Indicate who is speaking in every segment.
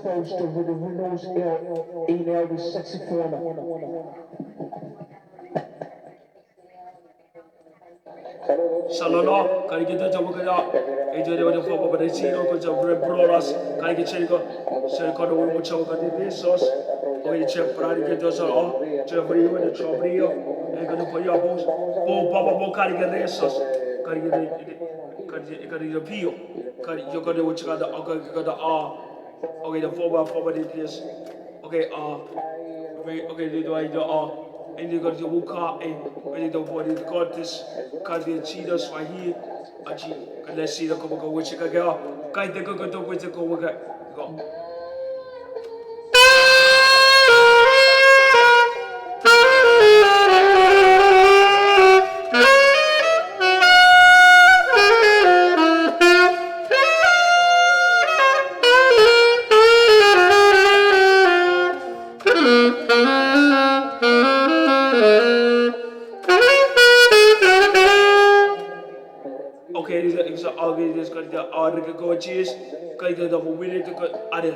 Speaker 1: poster with the Renault's email the saxophone.
Speaker 2: Salolo, can you get the Jabaka? Enjoy the form of the Chino, which are very broras, can you get Chenico? So you got a woman which are going to be sauce, or you check Pradic does all, Jeffrey with the Trobrio, and going to put your boots, oh, Baba Bocari get the sauce, can you get the appeal? You got the which got the R, okay, the former it is, okay, okay, do I do R. And you got the Wuka and the body got this got the cheetahs right here. Let's see the Coca which you can go. Guide the Coca to which you go. Okay, this is all this got the order go cheese, got the double winning to go added.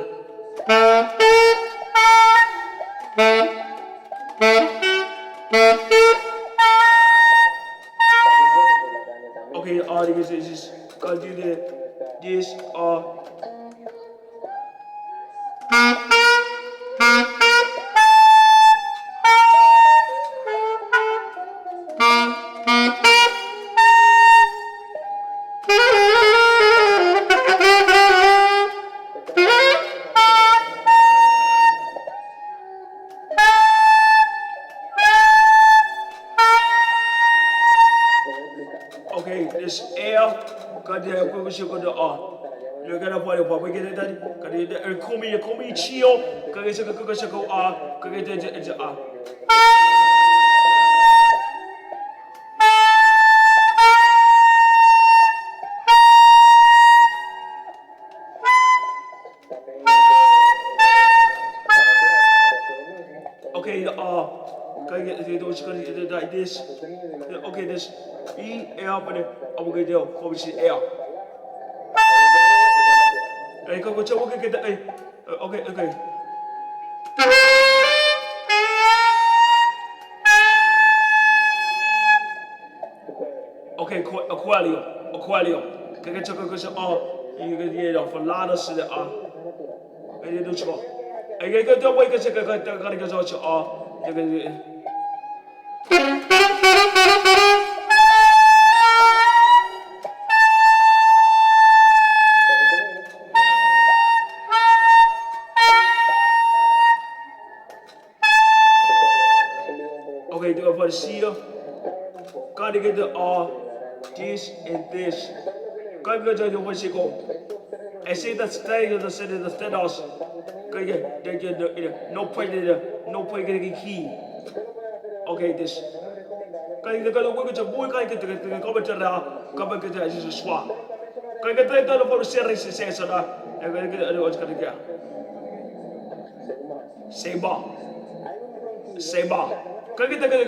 Speaker 2: Okay, all this is got you this okay, this air got the we should go to you're gonna put it up, we get it done. Got it call me chill, got it go got it okay, can you get those like this? Okay, this E air up there. I'm gonna do obviously air. Hey, go check. Okay, get that. Okay. Okay, aquarium. Can you check? You can get off a lot of shit. And you do check. And you can do what you can check. Gotta get out. You can. Okay, do it for the seal. Gotta get the this and this. Gotta get the way she go. I see the stay of the city, the status. Gotta get no point getting key. Okay, this. Gotta get the work to boy, gotta get the comment to the comment to the swap. Gotta get the for the series, says so that. I'm gonna get what's gonna get. Same bar. Kan kita kan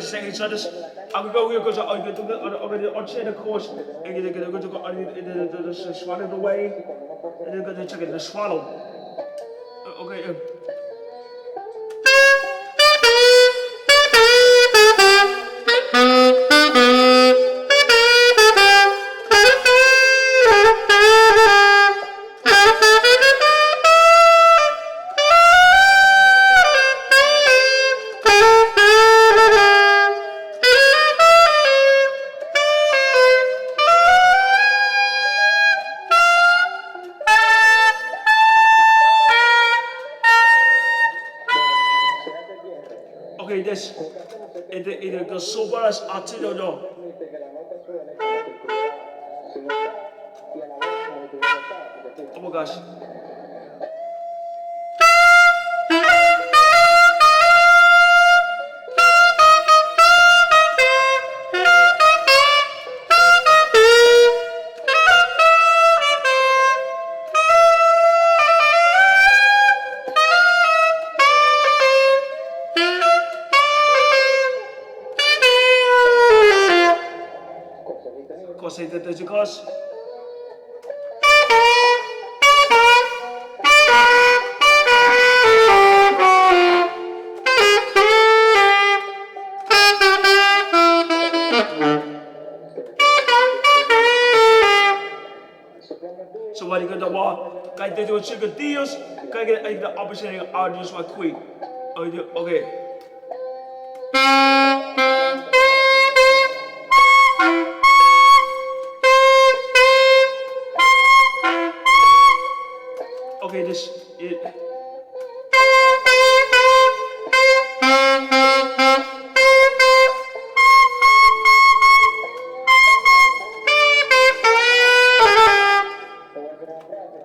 Speaker 2: saya sadis aku kau aku on chain of course and kita go the swallow away and then go check it the swallow. Okay. Okay, this it goes so far as artisanal. Oh my gosh. Cosa intenta chicos? So what you got the wall? Kijk dit wordt zulke deals. Kijk even de opposite audios wat quick. Okay. Okay, dus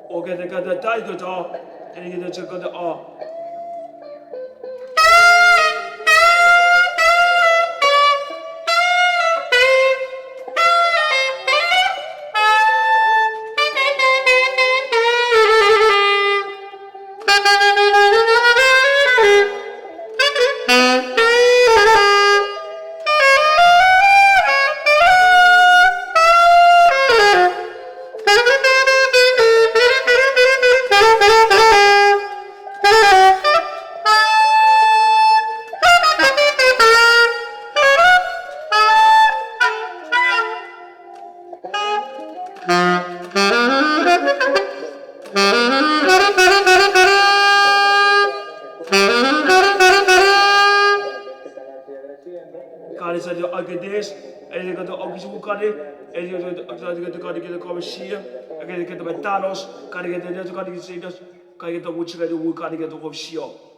Speaker 2: okay, dan gaat de tijd goed af en dan gaat het goed af. Kali sa dio agades, ele ko to ogis bu kali, ele ko to commercial, ele ko to betanos, kali ko to kali ko to wuchi ko to kali ko to commercial.